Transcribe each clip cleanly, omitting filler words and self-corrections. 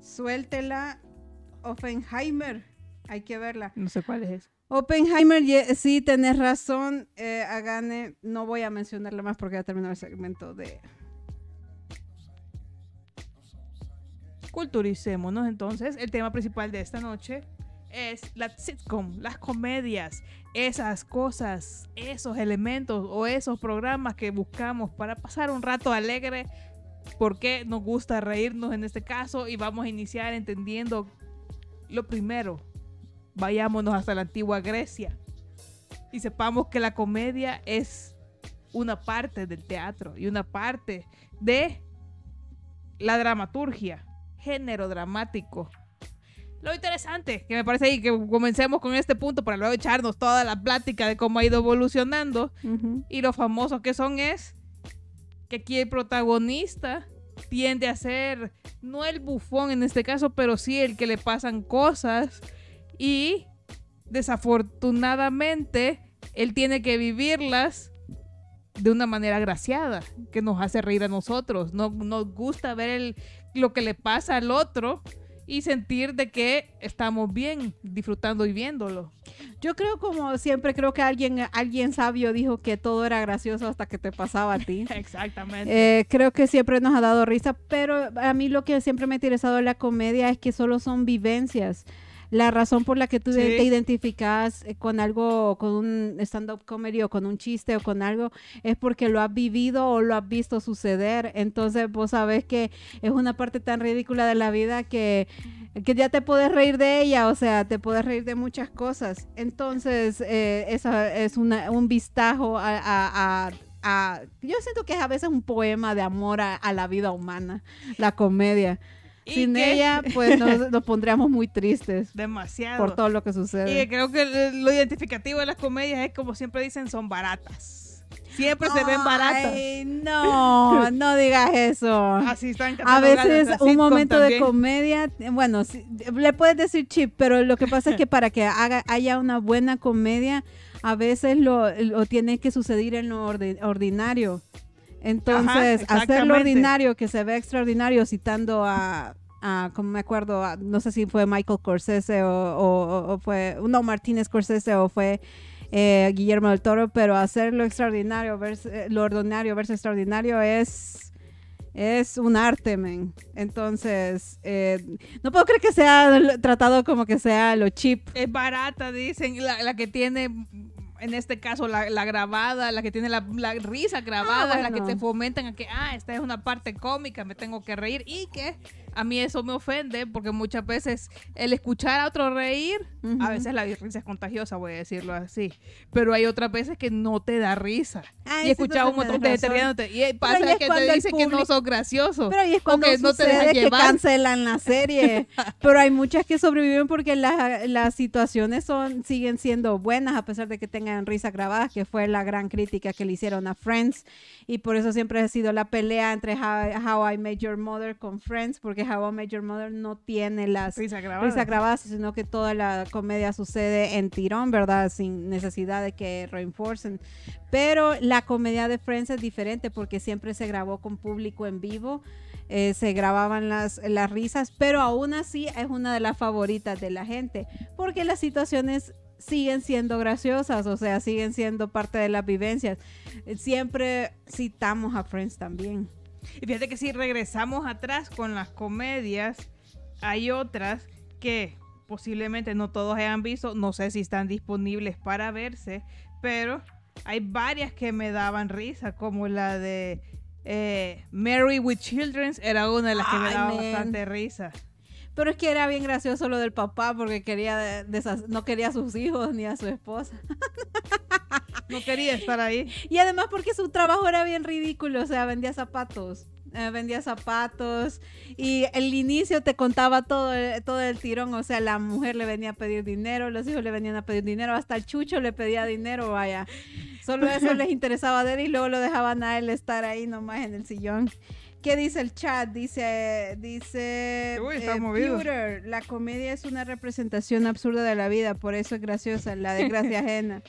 Suéltela. Oppenheimer. Hay que verla. No sé cuál es eso. Oppenheimer, sí, tenés razón. Agane, no voy a mencionarla más porque ya terminó el segmento de... Culturicémonos entonces. El tema principal de esta noche es la sitcom, las comedias, esas cosas, esos elementos o esos programas que buscamos para pasar un rato alegre, porque nos gusta reírnos en este caso, y vamos a iniciar entendiendo lo primero. Vayámonos hasta la antigua Grecia y sepamos que la comedia es una parte del teatro y una parte de la dramaturgia, género dramático. Lo interesante que me parece ahí que comencemos con este punto para luego echarnos toda la plática de cómo ha ido evolucionando y lo famosos que son es que aquí el protagonista tiende a ser no el bufón en este caso, pero sí el que le pasan cosas y desafortunadamente él tiene que vivirlas de una manera agraciada que nos hace reír a nosotros. No nos gusta ver lo que le pasa al otro y sentir de que estamos bien disfrutando y viéndolo. Yo creo, como siempre, creo que alguien sabio dijo que todo era gracioso hasta que te pasaba a ti. Exactamente. Creo que siempre nos ha dado risa, pero a mí lo que siempre me ha interesado en la comedia es que solo son vivencias. La razón por la que tú te identificas con algo, con un stand-up comedy o con un chiste o con algo, es porque lo has vivido o lo has visto suceder. Entonces vos sabés que es una parte tan ridícula de la vida que ya te puedes reír de ella, o sea, te puedes reír de muchas cosas. Entonces, esa es un vistazo yo siento que es a veces un poema de amor a la vida humana, la comedia. Sin ella, pues nos pondríamos muy tristes. Demasiado. Por todo lo que sucede. Y creo que lo identificativo de las comedias es, como siempre dicen, son baratas. Siempre se ven baratas. No digas eso. Así están a veces un momento también de comedia, bueno, le puedes decir cheap, pero lo que pasa es que para que haya una buena comedia, a veces lo tiene que suceder en lo ordinario. Entonces, hacer lo ordinario que se ve extraordinario, citando como me acuerdo, no sé si fue Michael Scorsese o fue, no, Martin Scorsese o fue Guillermo del Toro, pero hacer lo extraordinario, lo ordinario versus extraordinario es un arte, man. Entonces, no puedo creer que sea tratado como que sea lo cheap. Es barata, dicen, la que tiene... En este caso, la grabada, la que tiene la risa grabada, bueno. La que te fomentan a que, esta es una parte cómica, me tengo que reír. Y que a mí eso me ofende, porque muchas veces el escuchar a otro reír, a veces la risa es contagiosa, voy a decirlo así. Pero hay otras veces que no te da risa. Y escuchar un montón de gente riéndote. Y pasa que te dicen que no sos gracioso. Pero ahí es cuando que no te dejan que llevar. Cancelan la serie. Pero hay muchas que sobreviven porque las situaciones siguen siendo buenas, a pesar de que tengan risa grabada, que fue la gran crítica que le hicieron a Friends, y por eso siempre ha sido la pelea entre How I Met Your Mother con Friends, porque How I Met Your Mother no tiene las risas grabadas, sino que toda la comedia sucede en tirón, ¿verdad? Sin necesidad de que reinforcen. Pero la comedia de Friends es diferente porque siempre se grabó con público en vivo, se grababan las risas, pero aún así es una de las favoritas de la gente, porque las situaciones siguen siendo graciosas, o sea, siguen siendo parte de las vivencias. Siempre citamos a Friends también. Y fíjate que si regresamos atrás con las comedias, hay otras que posiblemente no todos hayan visto, no sé si están disponibles para verse, pero hay varias que me daban risa, como la de Married with Children, era una de las que me daba bastante risa. Pero es que era bien gracioso lo del papá, porque no quería a sus hijos ni a su esposa. No quería estar ahí. Y además porque su trabajo era bien ridículo, o sea, vendía zapatos y el inicio te contaba todo el tirón, o sea, la mujer le venía a pedir dinero, los hijos le venían a pedir dinero, hasta el chucho le pedía dinero, vaya. Solo eso les interesaba de él y luego lo dejaban a él estar ahí nomás en el sillón. ¿Qué dice el chat? Dice Pewter, la comedia es una representación absurda de la vida, por eso es graciosa, la desgracia ajena.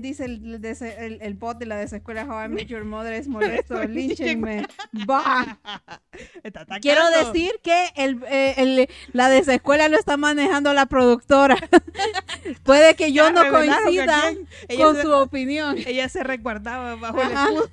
dice el bot de la desescuela How I Met Your Mother es molesto, línchenme. Bah. Está atacando. Quiero decir que la desescuela lo está manejando la productora. Puede que yo Ya no revelaron coincida a quién. Ella con se- su opinión. Ella se resguardaba bajo el Ajá. escudo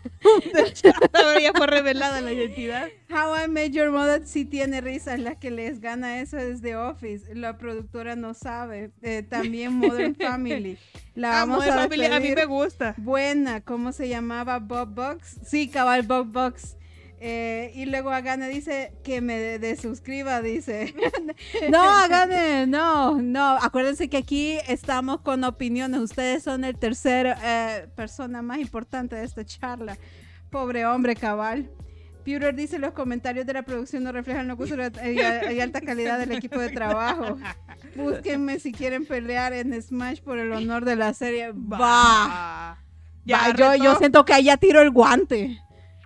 del chat. Ahora ya fue revelada la identidad. How I Met Your Mother sí tiene risas, la que les gana eso es The Office. La productora no sabe. También Modern Family. La vamos Modern a Family, a mí despedir. me gusta. Buena, ¿cómo se llamaba? Bob Box. Sí, cabal Bob Box. Y luego Agane dice que me desuscriba, dice. No, Agane, no. Acuérdense que aquí estamos con opiniones. Ustedes son el tercer persona más importante de esta charla. Pobre hombre, cabal. Peter dice, los comentarios de la producción no reflejan los gustos y alta calidad del equipo de trabajo. Búsquenme si quieren pelear en Smash por el honor de la serie. Bah. Ya Bah, yo siento que ahí ya tiro el guante.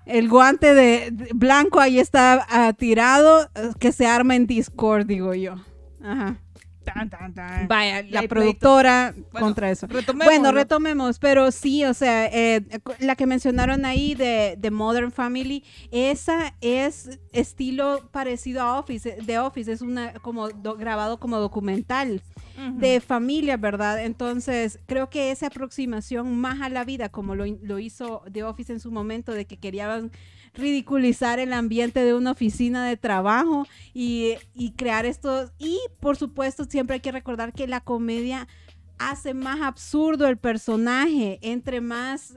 El guante de blanco ahí está tirado, que se arma en Discord, digo yo. Ajá. Tan. Vaya, la hay productora Bueno, contra eso. Retomemos. Bueno, retomemos, pero sí, o sea, la que mencionaron ahí de Modern Family, esa es estilo parecido a Office, de Office, es una grabado como documental de familia, ¿verdad? Entonces, creo que esa aproximación más a la vida, como lo hizo The Office en su momento, de que querían ridiculizar el ambiente de una oficina de trabajo y crear estos, y por supuesto siempre hay que recordar que la comedia hace más absurdo el personaje, entre más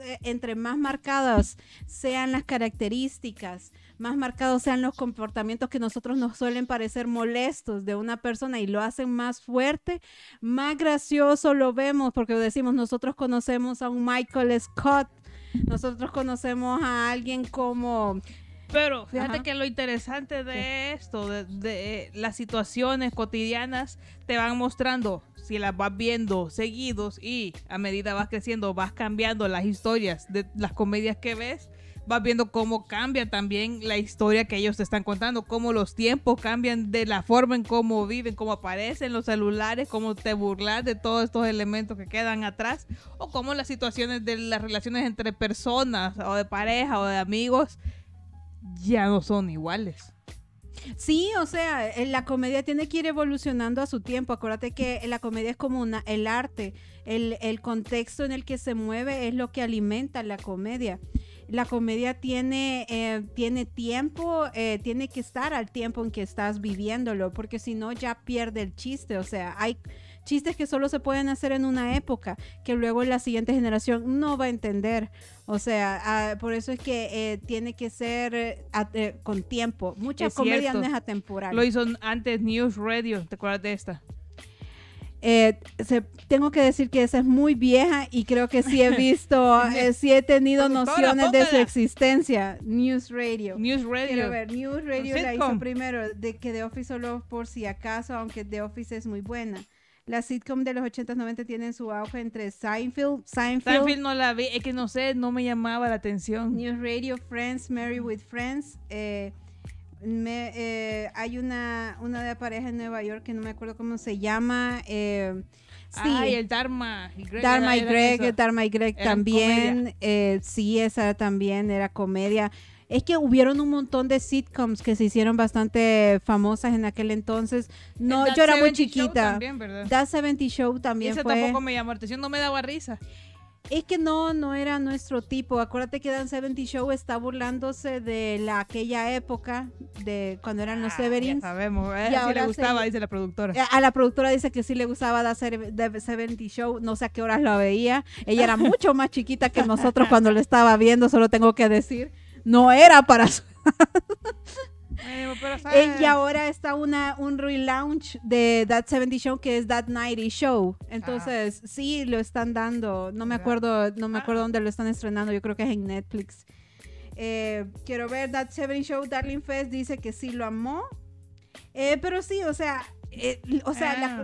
marcadas sean las características, más marcados sean los comportamientos que nosotros nos suelen parecer molestos de una persona y lo hacen más fuerte, más gracioso lo vemos, porque decimos, nosotros conocemos a un Michael Scott, nosotros conocemos a alguien como... Pero fíjate Ajá. que lo interesante de esto, de las situaciones cotidianas, te van mostrando, si las vas viendo seguidos y a medida vas creciendo, vas cambiando las historias de las comedias que ves, vas viendo cómo cambia también la historia que ellos te están contando, cómo los tiempos cambian de la forma en cómo viven, cómo aparecen los celulares, cómo te burlas de todos estos elementos que quedan atrás, o cómo las situaciones de las relaciones entre personas, o de pareja, o de amigos, ya no son iguales. Sí, o sea, la comedia tiene que ir evolucionando a su tiempo. Acuérdate que la comedia es como el arte, el contexto en el que se mueve es lo que alimenta la comedia. La comedia tiene tiempo, tiene que estar al tiempo en que estás viviéndolo, porque si no ya pierde el chiste. O sea, hay chistes que solo se pueden hacer en una época, que luego la siguiente generación no va a entender. O sea, por eso es que tiene que ser con tiempo. Mucha Es comedia cierto. no es atemporal. Lo hizo antes News Radio, ¿te acuerdas de esta? Tengo que decir que esa es muy vieja y creo que sí he visto, sí he tenido Productora, nociones de su póngala. existencia. News Radio. News Quiero Radio. ver, News Radio la sitcom. hizo primero, de que The Office solo por si acaso, aunque The Office es muy buena. Las sitcom de los 80s, 90 tienen su auge entre Seinfeld, Seinfeld no la vi, es que no sé, no me llamaba la atención. News Radio, Friends, Married with Friends. Hay una de pareja en Nueva York que no me acuerdo cómo se llama. Sí. Ay, el Dharma y Greg. Dharma y eran Greg, esas. Dharma y Greg Eran también, sí, esa también era comedia. Es que hubieron un montón de sitcoms que se hicieron bastante famosas en aquel entonces. No, El yo era That muy 70 Show chiquita. también, ¿verdad? That 70 Show también Ese fue. tampoco me llamó la atención, no me daba risa. Es que no era nuestro tipo. Acuérdate que That 70 Show está burlándose de aquella época de cuando eran los Ya Severins. sabemos, Y si ahora le gustaba, se- dice la productora. A la productora dice que sí le gustaba The 70 Show, no sé a qué horas lo veía. Ella era mucho más chiquita que nosotros cuando lo estaba viendo, solo tengo que decir. No era para su... Pero, ¿sabes? Y ahora está un relaunch de That 70 Show que es That 90 Show. Entonces, sí lo están dando. No me acuerdo dónde lo están estrenando. Yo creo que es en Netflix. Quiero ver That 70 Show. Darling Fest dice que sí lo amó. Pero sí, o sea,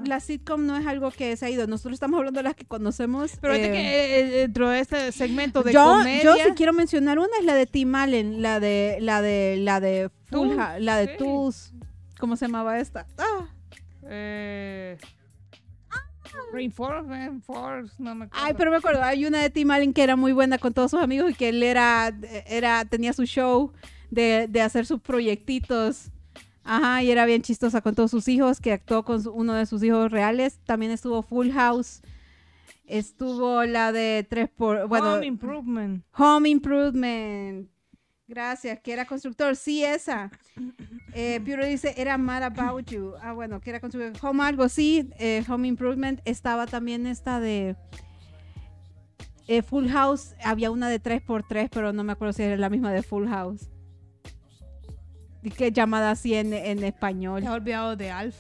la sitcom no es algo que se ha ido. Nosotros estamos hablando de las que conocemos. Pero ahorita que dentro de este segmento de yo comedia, sí quiero mencionar una, es la de Tim Allen, la de Full Tools, House, la de sí. Tools. ¿Cómo se llamaba esta? Reinforcement Force, no me acuerdo. Ay, pero me acuerdo, hay una de Tim Allen que era muy buena con todos sus amigos y que él tenía su show de hacer sus proyectitos. Ajá, y era bien chistosa con todos sus hijos, que actuó con uno de sus hijos reales. También estuvo Full House. Estuvo la de Home Improvement. Home Improvement. Gracias, que era constructor. Sí, esa. Piero dice, era Mad About You. Ah, bueno, que era constructor. Home algo, sí. Home Improvement. Estaba también esta de Full House. Había una de 3x3, pero no me acuerdo si era la misma de Full House. Que llamada así en español. ¿Te has olvidado de Alf?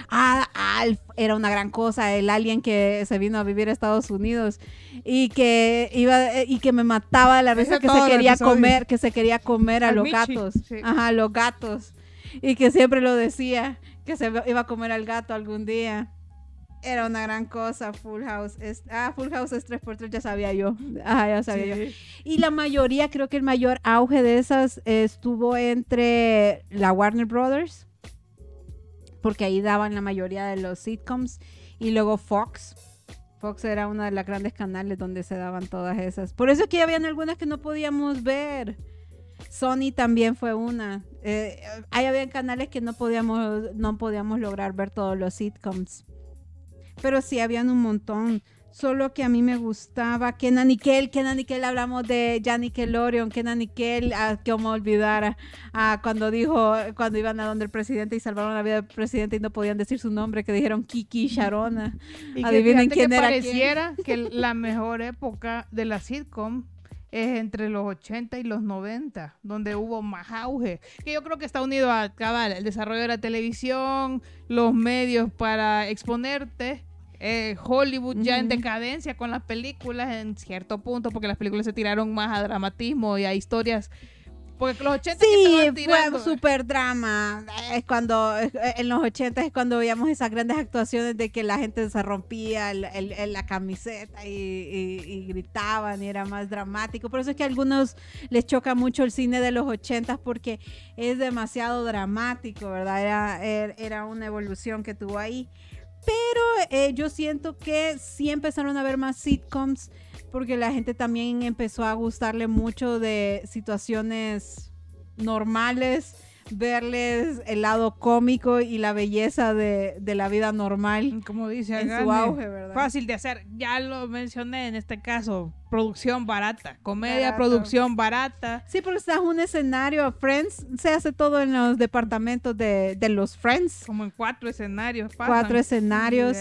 Ah, Alf era una gran cosa, el alien que se vino a vivir a Estados Unidos y que me mataba la risa que se quería comer a los gatos. Sí. Ajá, los gatos. Y que siempre lo decía, que se iba a comer al gato algún día. Era una gran cosa. Full House es 3x3, ya sabía yo. Ajá, ya sabía yo. Y la mayoría, creo que el mayor auge de esas estuvo entre la Warner Brothers, porque ahí daban la mayoría de los sitcoms, y luego Fox. Fox era una de las grandes canales donde se daban todas esas. Por eso que habían algunas que no podíamos ver. Sony también fue una. Ahí habían canales que no podíamos lograr ver todos los sitcoms. Pero sí, habían un montón. Solo que a mí me gustaba Kenan y Kel. Hablamos de Jan Nickelodeon. Kenan y Kel, cómo olvidar cuando iban a donde el presidente y salvaron la vida del presidente y no podían decir su nombre, que dijeron Kiki y Sharona. Y adivinen quién era. Pareciera que la mejor época de la sitcom es entre los 80 y los 90, donde hubo más auge. Que yo creo que está unido a el desarrollo de la televisión, los medios para exponerte. Hollywood ya en decadencia con las películas en cierto punto, porque las películas se tiraron más a dramatismo y a historias, porque los 80 sí, fue súper drama. En los 80 es cuando veíamos esas grandes actuaciones de que la gente se rompía la camiseta y gritaban y era más dramático. Por eso es que a algunos les choca mucho el cine de los 80 porque es demasiado dramático, ¿verdad? Era una evolución que tuvo ahí. Pero yo siento que sí empezaron a ver más sitcoms porque la gente también empezó a gustarle mucho de situaciones normales, verles el lado cómico y la belleza de la vida normal. Como dice en su auge, ¿verdad? Fácil de hacer, ya lo mencioné en este caso, producción barata, comedia, producción barata. Sí, porque estás un escenario, Friends, se hace todo en los departamentos de los Friends. Como en 4 escenarios. 4 escenarios.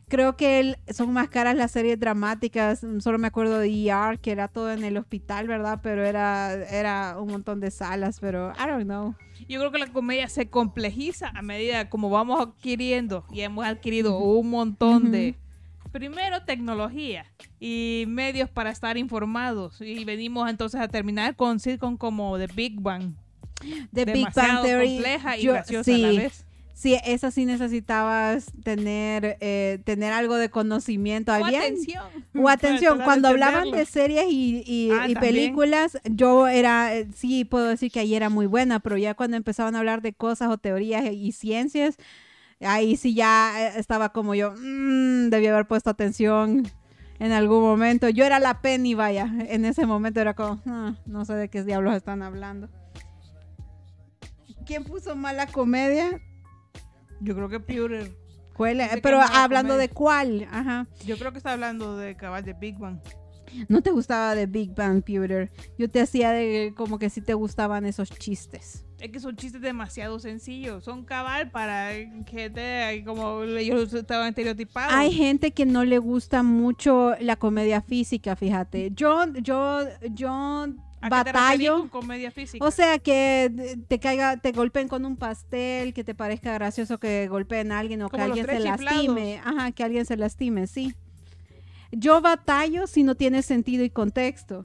Creo que son más caras las series dramáticas. Solo me acuerdo de ER, que era todo en el hospital, ¿verdad? Pero era un montón de salas, pero I don't know. Yo creo que la comedia se complejiza a medida como vamos adquiriendo, y hemos adquirido un montón de, primero, tecnología y medios para estar informados, y venimos entonces a terminar con sitcom como The Big Bang. The Big Bang Theory, compleja y graciosa a la vez. Sí, esa sí necesitabas tener algo de conocimiento. O atención. Cuando hablaban de series y películas, yo sí puedo decir que ahí era muy buena, pero ya cuando empezaban a hablar de cosas o teorías y ciencias, ahí sí ya estaba como yo, debí haber puesto atención en algún momento. Yo era la Penny, vaya, en ese momento era como, no sé de qué diablos están hablando. ¿Quién puso mala comedia? Yo creo que Pewter. Pero hablando de cuál, ajá. Yo creo que está hablando de cabal de Big Bang. ¿No te gustaba de Big Bang, Pewter? Yo te hacía de como que sí te gustaban esos chistes. Es que son chistes demasiado sencillos. Son cabal para gente como ellos estaban estereotipados. Hay gente que no le gusta mucho la comedia física, fíjate. Yo batallo, comedia física. O sea, que te golpeen con un pastel, que te parezca gracioso que golpeen a alguien o como que alguien se lastime. Ajá, que alguien se lastime, sí. Yo batallo si no tiene sentido y contexto,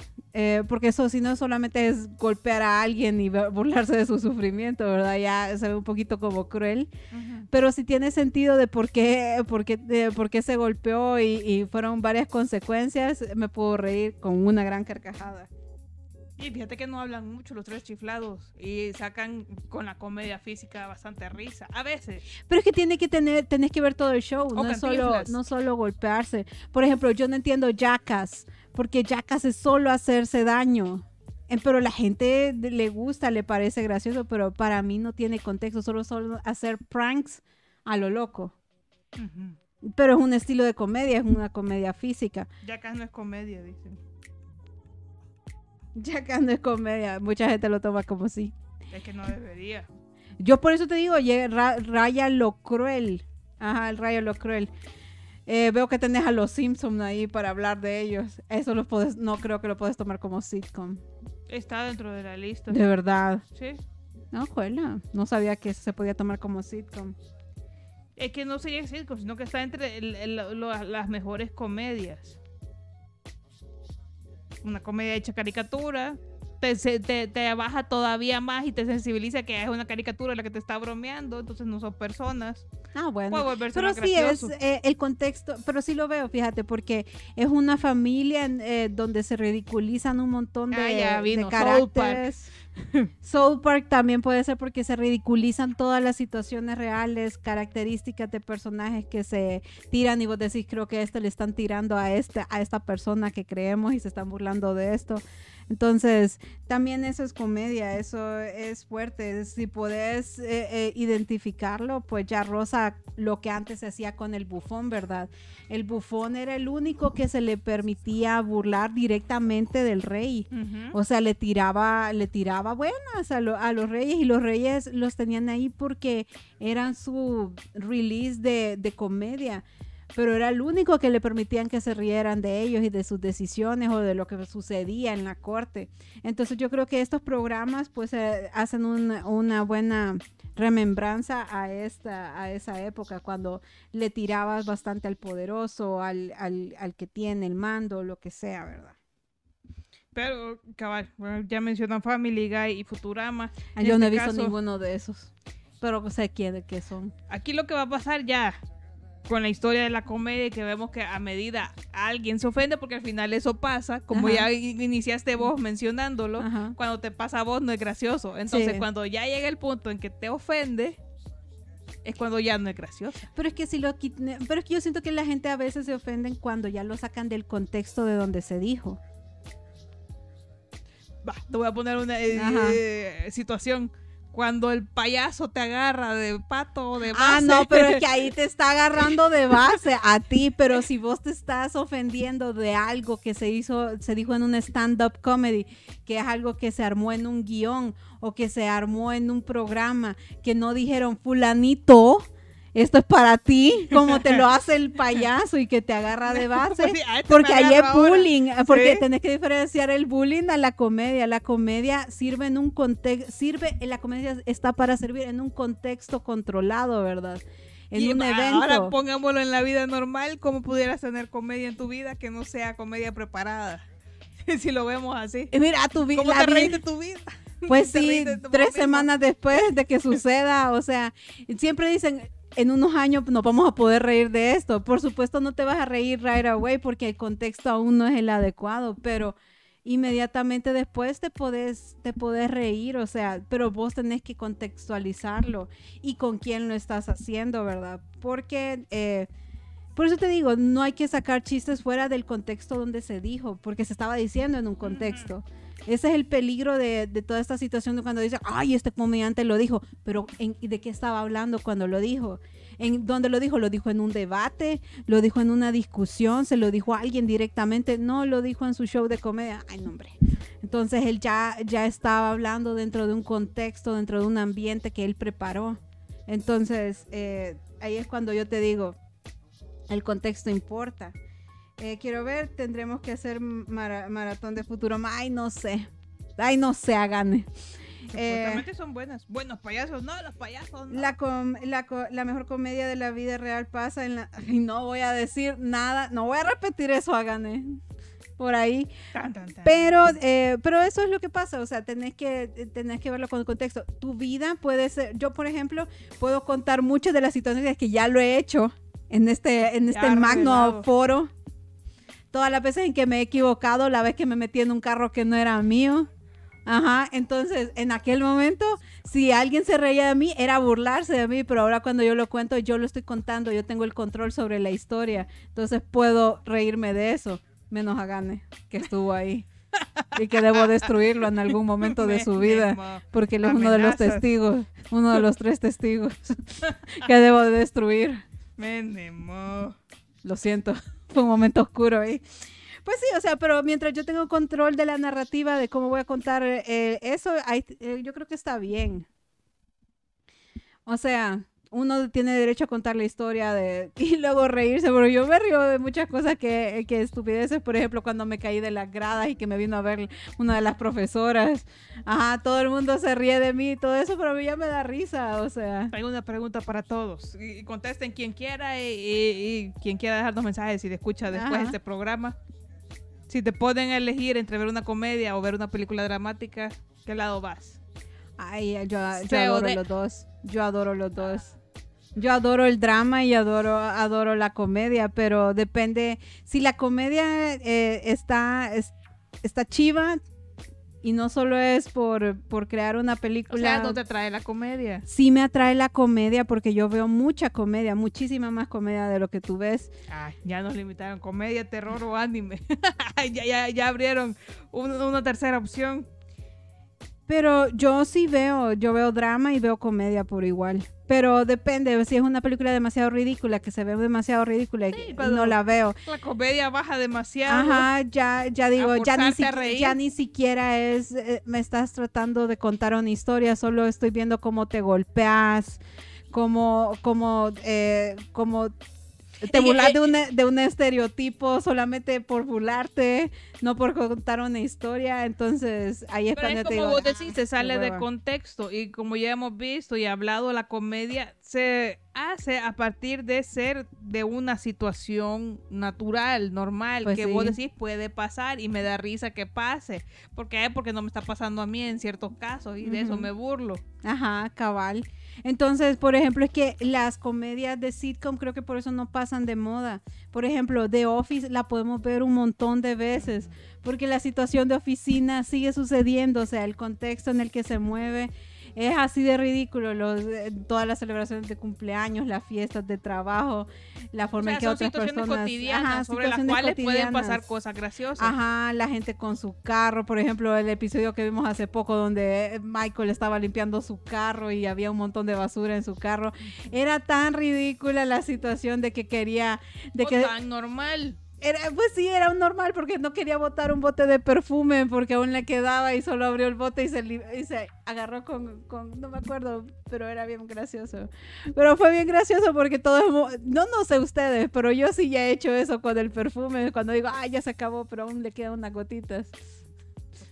porque eso si no solamente es golpear a alguien y burlarse de su sufrimiento, ¿verdad? Ya se ve un poquito como cruel. Pero si tiene sentido de por qué se golpeó y fueron varias consecuencias, me puedo reír con una gran carcajada. Y fíjate que no hablan mucho los tres chiflados y sacan con la comedia física bastante risa, a veces. Pero es que tenés que ver todo el show, O no solo golpearse. Por ejemplo, yo no entiendo Jackass, porque Jackass es solo hacerse daño. Pero la gente le gusta, le parece gracioso, pero para mí no tiene contexto, solo hacer pranks a lo loco. Uh-huh. Pero es un estilo de comedia, es una comedia física. Jackass no es comedia, dicen. Jackass no es comedia, mucha gente lo toma como sí. Es que no debería. Yo por eso te digo, raya lo cruel. Ajá, el raya lo cruel. Veo que tenés a los Simpsons ahí para hablar de ellos. Eso no creo que lo puedes tomar como sitcom. Está dentro de la lista. De verdad. Sí. No, juela. No sabía que eso se podía tomar como sitcom. Es que no sería sitcom, sino que está entre las mejores comedias. Una comedia hecha caricatura. Te baja todavía más y te sensibiliza que es una caricatura la que te está bromeando, entonces no son personas. Ah, bueno. Puede volverse Pero más sí gracioso. es el contexto, pero sí lo veo, fíjate, porque es una familia donde se ridiculizan un montón de caracteres. South Park también puede ser porque se ridiculizan todas las situaciones reales, características de personajes que se tiran y vos decís, creo que le están tirando a esta persona que creemos y se están burlando de esto. Entonces, también eso es comedia, eso es fuerte. Si podés identificarlo, pues ya roza lo que antes se hacía con el bufón, ¿verdad? El bufón era el único que se le permitía burlar directamente del rey. Uh-huh. O sea, le tiraba buenas a los reyes, y los reyes los tenían ahí porque eran su release de comedia. Pero era el único que le permitían que se rieran de ellos y de sus decisiones o de lo que sucedía en la corte. Entonces yo creo que estos programas pues hacen una buena remembranza a esa época, cuando le tirabas bastante al poderoso, al que tiene el mando, lo que sea, ¿verdad? Pero, cabal, bueno, ya mencionan Family Guy y Futurama. Yo no he visto ninguno de esos, pero sé qué son. Aquí lo que va a pasar ya con la historia de la comedia, que vemos que a medida alguien se ofende, porque al final eso pasa, como Ajá. ya iniciaste vos mencionándolo. Ajá. Cuando te pasa a vos no es gracioso. Entonces Sí. cuando ya llega el punto en que te ofende, es cuando ya no es gracioso. Pero es que pero es que yo siento que la gente a veces se ofenden cuando ya lo sacan del contexto de donde se dijo. Va, te voy a poner una situación. Cuando el payaso te agarra de pato o de base. Ah, no, pero es que ahí te está agarrando de base a ti, pero si vos te estás ofendiendo de algo que se dijo en un stand-up comedy, que es algo que se armó en un guión o que se armó en un programa, que no dijeron fulanito, esto es para ti, como te lo hace el payaso y que te agarra de base, Sí, porque ahí es ahora. bullying, porque Sí. tenés que diferenciar el bullying a la comedia. La comedia sirve en un contexto, la comedia está para servir en un contexto controlado, ¿verdad? En un evento. Ahora pongámoslo en la vida normal, ¿cómo pudieras tener comedia en tu vida que no sea comedia preparada? Si lo vemos así. Mira, tu vida. ¿Cómo te reís de tu vida? Pues Te sí, reís de tu 3 mismo. semanas después de que suceda, o sea, siempre dicen, en unos años no vamos a poder reír de esto. Por supuesto no te vas a reír right away porque el contexto aún no es el adecuado, pero inmediatamente después te podés reír, o sea, pero vos tenés que contextualizarlo y con quién lo estás haciendo, ¿verdad? Porque por eso te digo, no hay que sacar chistes fuera del contexto donde se dijo, porque se estaba diciendo en un contexto. Ese es el peligro de toda esta situación, de cuando dicen, ay, este comediante lo dijo, pero ¿de qué estaba hablando cuando lo dijo? ¿En dónde lo dijo? ¿Lo dijo en un debate? ¿Lo dijo en una discusión? ¿Se lo dijo a alguien directamente? No, lo dijo en su show de comedia. Ay, no, hombre. Entonces él ya estaba hablando dentro de un contexto, dentro de un ambiente que él preparó. Entonces, ahí es cuando yo te digo, el contexto importa. Quiero ver, tendremos que hacer maratón de Futurama. Ay, no sé, Agane. Supuestamente son buenos payasos. No, los payasos no. La mejor comedia de la vida real pasa en la... Ay, no voy a decir nada, no voy a repetir eso, Agane, por ahí. Tan, tan, tan. Pero eso es lo que pasa, o sea, tenés que verlo con el contexto. Tu vida puede ser, yo por ejemplo, puedo contar muchas de las situaciones que ya lo he hecho en este magno revelado. foro. Todas las veces en que me he equivocado, la vez que me metí en un carro que no era mío. Ajá, entonces en aquel momento, si alguien se reía de mí, era burlarse de mí, pero ahora cuando yo lo cuento, yo lo estoy contando, yo tengo el control sobre la historia, entonces puedo reírme de eso, menos a Gane, que estuvo ahí. Y que debo destruirlo en algún momento de su vida, porque él es uno de los testigos, uno de los 3 testigos que debo de destruir. Lo siento, fue un momento oscuro ahí. Pues sí, o sea, pero mientras yo tengo control de la narrativa, de cómo voy a contar eso, yo creo que está bien. O sea, uno tiene derecho a contar la historia y luego reírse, pero yo me río de muchas cosas que estupideces, por ejemplo, cuando me caí de las gradas y que me vino a ver una de las profesoras. Ajá, todo el mundo se ríe de mí y todo eso, pero a mí ya me da risa, o sea. Hay una pregunta para todos, y contesten quien quiera y quien quiera dejarnos mensajes si te escucha después de este programa. Si te pueden elegir entre ver una comedia o ver una película dramática, ¿qué lado vas? Ay, yo adoro los dos. Yo adoro los dos. Yo adoro el drama y adoro la comedia, pero depende. Si la comedia está chiva y no solo es por crear una película. O sea, ¿no te atrae la comedia? Sí me atrae la comedia porque yo veo mucha comedia, muchísima más comedia de lo que tú ves. Ay, ya nos limitaron comedia, terror o anime. ya abrieron una tercera opción. Pero yo veo drama y veo comedia por igual. Pero depende, si es una película demasiado ridícula, que se ve demasiado ridícula, sí, y no la veo. La comedia baja demasiado. Ajá, ya digo, ya ni siquiera me estás tratando de contar una historia, solo estoy viendo cómo te golpeas, cómo te burlas de un estereotipo solamente por burlarte, no por contar una historia. Entonces ahí es cuando te digo, vos decís, se sale de contexto, y como ya hemos visto y hablado, la comedia se hace a partir de ser de una situación natural, normal, pues que sí, vos decís puede pasar y me da risa que pase, porque no me está pasando a mí en ciertos casos y de eso me burlo. Ajá, cabal. Entonces, por ejemplo, es que las comedias de sitcom creo que por eso no pasan de moda. Por ejemplo, The Office la podemos ver un montón de veces porque la situación de oficina sigue sucediendo, o sea, el contexto en el que se mueve es así de ridículo, todas las celebraciones de cumpleaños, las fiestas de trabajo, la forma en que otras personas... cotidianas, sobre las cuales pueden pasar cosas graciosas. Ajá, la gente con su carro, por ejemplo, el episodio que vimos hace poco donde Michael estaba limpiando su carro y había un montón de basura en su carro. Era tan ridícula la situación de que quería... tan normal. Pues sí, era un normal porque no quería botar un bote de perfume porque aún le quedaba y solo abrió el bote y se agarró con no me acuerdo, pero era bien gracioso. Pero fue bien gracioso porque todos, no sé ustedes, pero yo sí ya he hecho eso con el perfume, cuando digo, ya se acabó, pero aún le quedan unas gotitas.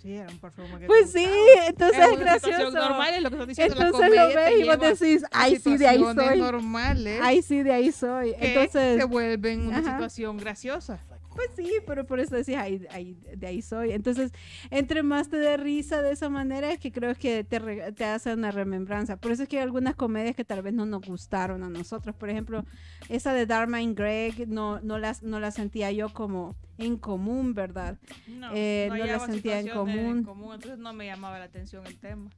Sí, era un perfume que pues sí, entonces es gracioso. Normal es lo que están diciendo. Entonces lo ves y vos decís, ay sí, de ahí soy. Normales, ay sí, de ahí soy. Entonces se vuelven una situación graciosa. Pues sí, pero por eso decís, de ahí soy. Entonces, entre más te dé risa de esa manera, es que creo que te hace una remembranza. Por eso es que hay algunas comedias que tal vez no nos gustaron a nosotros. Por ejemplo, esa de Dharma y Greg, no la sentía yo como en común, ¿verdad? No la sentía en común. Entonces no me llamaba la atención el tema.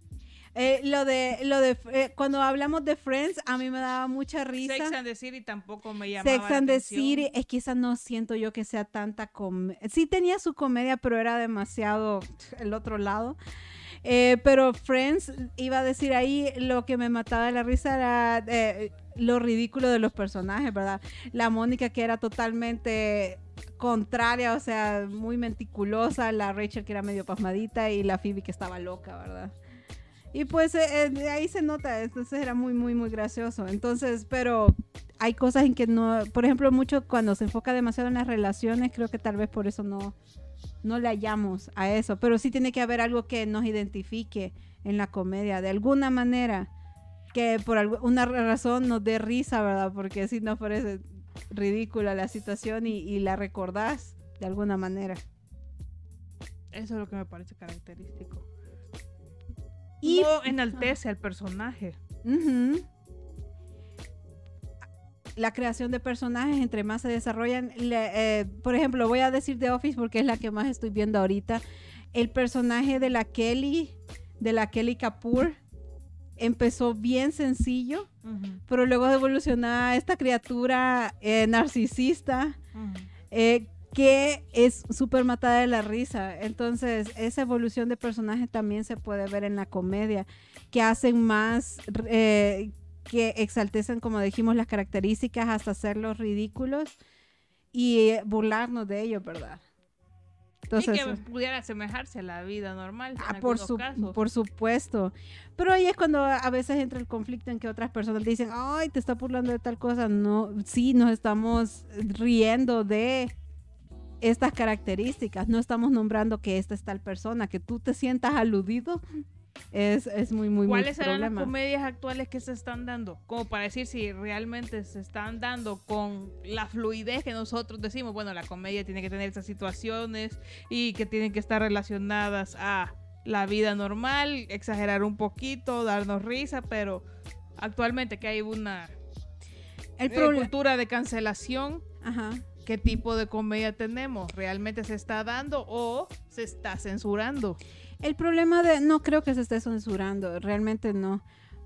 Cuando hablamos de Friends, a mí me daba mucha risa. Sex and the City tampoco me llamaba la atención. Sex and the City, es que esa no siento yo que sea tanta comedia. Sí tenía su comedia, pero era demasiado el otro lado. Pero Friends, iba a decir ahí, lo que me mataba de la risa era lo ridículo de los personajes, ¿verdad? La Mónica, que era totalmente contraria, o sea, muy meticulosa, la Rachel, que era medio pasmadita, y la Phoebe, que estaba loca, ¿verdad? Y pues de ahí se nota, entonces era muy, muy, muy gracioso. Entonces, pero hay cosas en que no, por ejemplo, mucho cuando se enfoca demasiado en las relaciones, creo que tal vez por eso no le hallamos a eso. Pero sí tiene que haber algo que nos identifique en la comedia, de alguna manera, que por alguna razón nos dé risa, ¿verdad? Porque si no parece ridícula la situación y la recordás de alguna manera. Eso es lo que me parece característico. Y no enaltece al personaje. La creación de personajes, entre más se desarrollan, por ejemplo, voy a decir The Office porque es la que más estoy viendo ahorita. el personaje de la Kelly Kapoor, empezó bien sencillo, pero luego evoluciona a esta criatura narcisista, que es súper matada de la risa. Entonces, esa evolución de personaje también se puede ver en la comedia, que hacen más, que exaltecen, como dijimos, las características hasta hacerlos ridículos y burlarnos de ellos, ¿verdad? Entonces, y que pudiera asemejarse a la vida normal en por casos. supuesto. Pero ahí es cuando a veces entra el conflicto en que otras personas dicen, ay, te está burlando de tal cosa. No, sí, nos estamos riendo de estas características. No estamos nombrando que esta es tal persona. Que tú te sientas aludido es muy ¿Cuáles muy serán las problema. comedias actuales que se están dando? Como para decir si realmente se están dando con la fluidez que nosotros decimos. Bueno, la comedia tiene que tener esas situaciones y que tienen que estar relacionadas a la vida normal, exagerar un poquito, darnos risa, pero actualmente que hay una cultura de cancelación. Ajá. ¿Qué tipo de comedia tenemos? ¿Realmente se está dando o se está censurando? El problema no creo que se esté censurando, realmente no.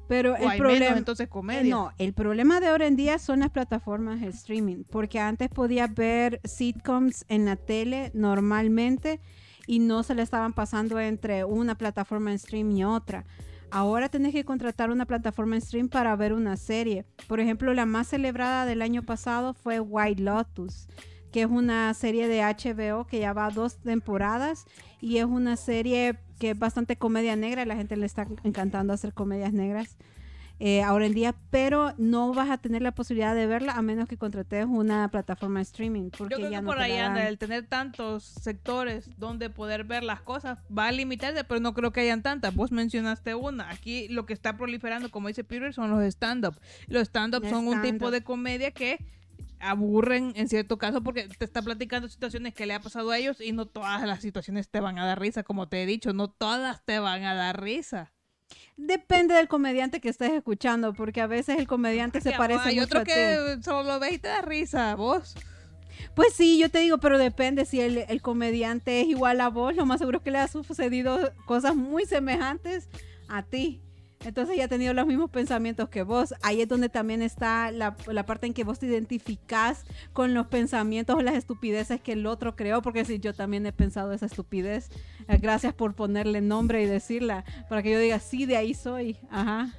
Pero el problema, entonces comedia. No, el problema de ahora en día son las plataformas de streaming, porque antes podías ver sitcoms en la tele normalmente y no se le estaban pasando entre una plataforma en stream y otra. Ahora tenés que contratar una plataforma en stream para ver una serie. Por ejemplo, la más celebrada del año pasado fue White Lotus, que es una serie de HBO que ya va 2 temporadas y es una serie que es bastante comedia negra. A la gente le está encantando hacer comedias negras ahora en día, pero no vas a tener la posibilidad de verla a menos que contrates una plataforma de streaming. Porque yo creo ya que no por ahí te la anda dan. el tener tantos sectores donde poder ver las cosas va a limitarse, pero no creo que hayan tantas. Vos mencionaste una. Aquí lo que está proliferando, como dice Peter, son los stand-up. Los stand-up son un tipo de comedia que aburren en cierto caso porque te está platicando situaciones que le ha pasado a ellos y no todas las situaciones te van a dar risa, como te he dicho, no todas te van a dar risa. Depende del comediante que estés escuchando, porque a veces el comediante se parece mucho a ti. Hay otro que solo lo ves y te da risa, vos. Pues sí, yo te digo, pero depende si el comediante es igual a vos, lo más seguro es que le ha sucedido cosas muy semejantes a ti. Entonces ya ha tenido los mismos pensamientos que vos. Ahí es donde también está la parte en que vos te identificás con los pensamientos o las estupideces que el otro creó, porque si yo también he pensado esa estupidez, gracias por ponerle nombre y decirla, para que yo diga, sí, de ahí soy. Ajá.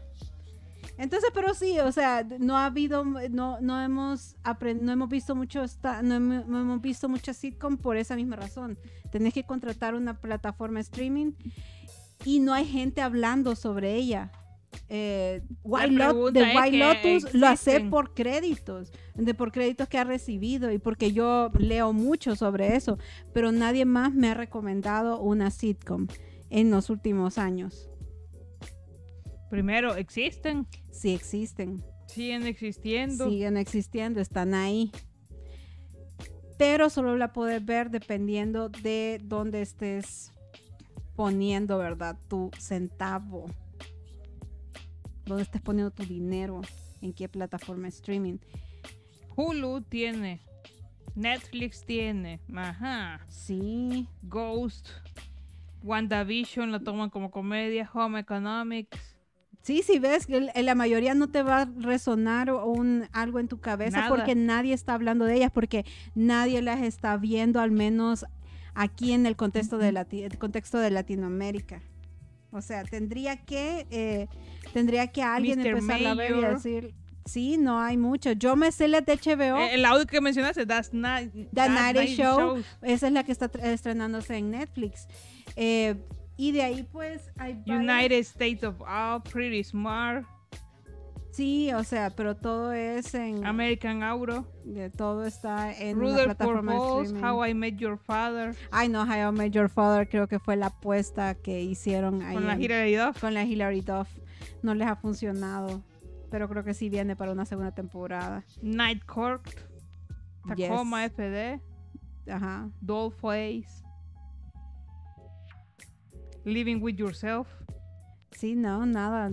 Entonces, pero sí, o sea, no hemos visto no hemos visto mucho sitcom por esa misma razón. Tenés que contratar una plataforma streaming y no hay gente hablando sobre ella. White Lotus lo hace por créditos que ha recibido y porque yo leo mucho sobre eso, pero nadie más me ha recomendado una sitcom en los últimos años. Primero, ¿existen? Sí, existen. Siguen existiendo, están ahí. Pero solo la puedes ver dependiendo de dónde estés poniendo, ¿verdad? Tu centavo. Dónde estés poniendo tu dinero. En qué plataforma de streaming. Hulu tiene. Netflix tiene. Ajá. Sí. Ghost. WandaVision lo toman como comedia. Home Economics. Sí, ves que la mayoría no te va a resonar algo en tu cabeza porque nadie está hablando de ellas, porque nadie las está viendo, al menos aquí en el contexto de Latinoamérica. O sea, tendría que alguien Mr. empezar a ver y Mayor. decir, sí, no hay mucho. Yo me sé las de HBO. El audio que mencionaste, The Night Show, esa es la que está estrenándose en Netflix. Y de ahí pues hay United States of All, Pretty Smart. Sí, o sea, pero todo es en American Auro. Todo está en una Rutherford plataforma de Falls, streaming. How I Met Your Father. Ay, no, How I Met Your Father creo que fue la apuesta que hicieron ahí Con la Hilary Duff. Con la Hilary Duff. No les ha funcionado, pero creo que sí viene para una segunda temporada. Night Court. Tacoma Yes. FD. Ajá. Dollface. Living with Yourself. Sí, no, nada.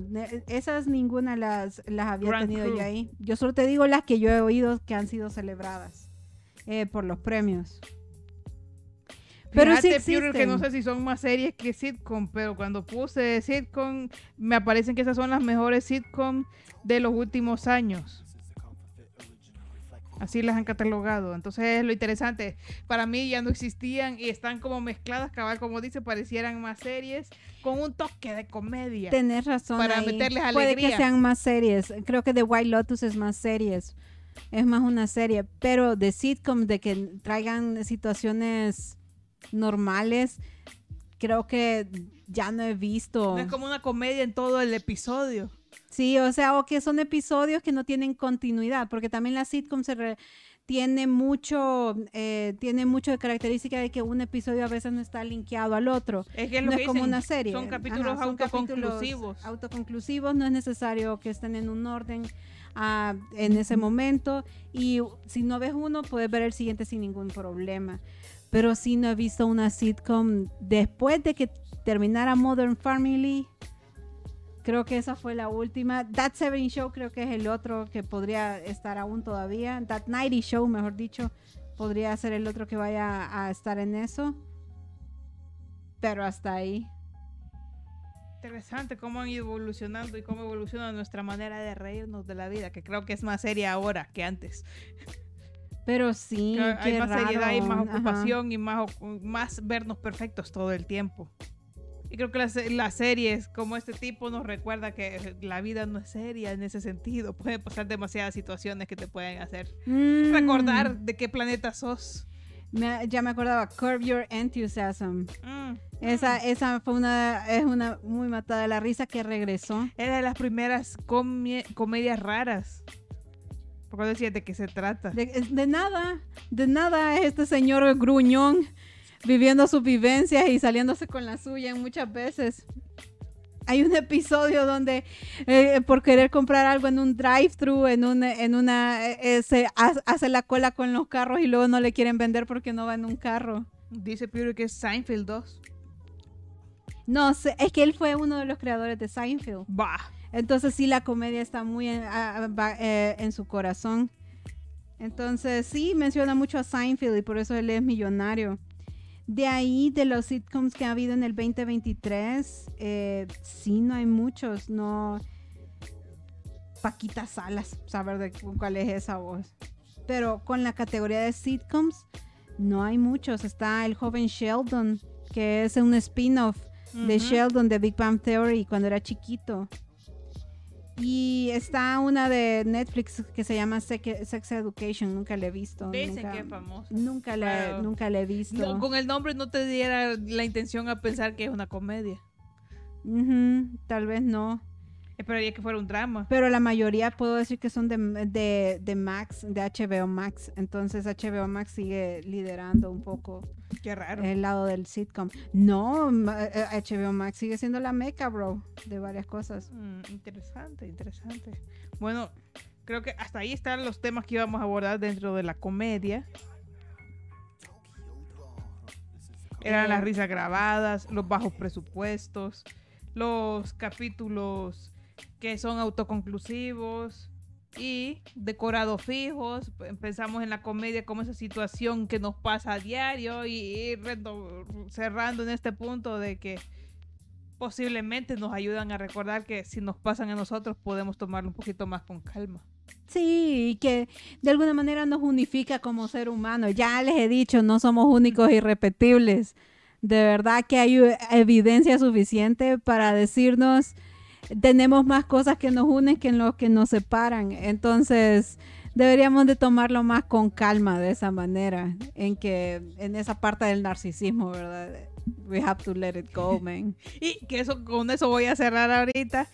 Esas ninguna las había Grand tenido Crew. yo ahí. Yo solo te digo las que yo he oído que han sido celebradas por los premios. Pero sí Fíjate, Pior, que no existen. sé si son más series que sitcom, pero cuando puse sitcom, me aparecen que esas son las mejores sitcom de los últimos años. Así las han catalogado. Entonces es lo interesante. Para mí ya no existían y están como mezcladas, cabal, como dice, parecieran más series con un toque de comedia. Tenés razón. Para ahí. meterles Puede alegría. que sean más series. Creo que The White Lotus es más series. Es más una serie. Pero de sitcom, de que traigan situaciones normales, creo que ya no he visto. No es como una comedia en todo el episodio. Sí, o sea, o que son episodios que no tienen continuidad, porque también la sitcom tiene mucho de característica de que un episodio a veces no está linkeado al otro. Es que es No lo es que como dicen, una serie. son capítulos Ajá, son autoconclusivos. Autoconclusivos, no es necesario que estén en un orden en ese momento. Y si no ves uno, puedes ver el siguiente sin ningún problema. Pero sí no he visto una sitcom después de que terminara Modern Family. Creo que esa fue la última. That 70 Show creo que es el otro que podría estar aún todavía. That 90 Show, mejor dicho, podría ser el otro que vaya a estar en eso. Pero hasta ahí. Interesante cómo han ido evolucionando y cómo evoluciona nuestra manera de reírnos de la vida, que creo que es más seria ahora que antes. Pero sí, Hay qué más raro. seriedad y más Ajá. ocupación y más vernos perfectos todo el tiempo. Y creo que las series como este tipo nos recuerda que la vida no es seria en ese sentido. Pueden pasar demasiadas situaciones que te pueden hacer recordar de qué planeta sos. Ya me acordaba, Curb Your Enthusiasm. Esa fue es una muy matada de la risa que regresó. Era de las primeras comedias raras. ¿Por qué decías de qué se trata? De nada es este señor gruñón viviendo sus vivencias y saliéndose con la suya muchas veces. Hay un episodio donde por querer comprar algo en un drive-thru, se hace la cola con los carros y luego no le quieren vender porque no va en un carro. Dice Peter que es Seinfeld 2. No sé, es que él fue uno de los creadores de Seinfeld. Bah. Entonces sí, la comedia está muy en su corazón. Entonces sí, menciona mucho a Seinfeld y por eso él es millonario. De ahí, de los sitcoms que ha habido en el 2023, sí, no hay muchos. No. Paquita Salas, saber de cuál es esa voz. Pero con la categoría de sitcoms, no hay muchos. Está El Joven Sheldon, que es un spin-off de Sheldon de Big Bang Theory cuando era chiquito. Y está una de Netflix que se llama Sex Education. Nunca la he visto. Dicen que es famosa. Nunca la he visto. No, con el nombre no te diera la intención a pensar que es una comedia. Tal vez no. Esperaría que fuera un drama. Pero la mayoría puedo decir que son de Max, de HBO Max. Entonces HBO Max sigue liderando un poco Qué raro. el lado del sitcom. No, HBO Max sigue siendo la meca, bro, de varias cosas. Interesante. Bueno, creo que hasta ahí están los temas que íbamos a abordar dentro de la comedia. Eran las risas grabadas, los bajos presupuestos, los capítulos que son autoconclusivos y decorados fijos. Pensamos en la comedia como esa situación que nos pasa a diario y cerrando en este punto de que posiblemente nos ayudan a recordar que si nos pasan a nosotros podemos tomarlo un poquito más con calma. Sí, y que de alguna manera nos unifica como ser humano. Ya les he dicho, no somos únicos e irrepetibles. De verdad que hay evidencia suficiente para decirnos tenemos más cosas que nos unen que en lo que nos separan. Entonces deberíamos de tomarlo más con calma de esa manera, en esa parte del narcisismo, ¿verdad? We have to let it go, man. Y que con eso voy a cerrar ahorita.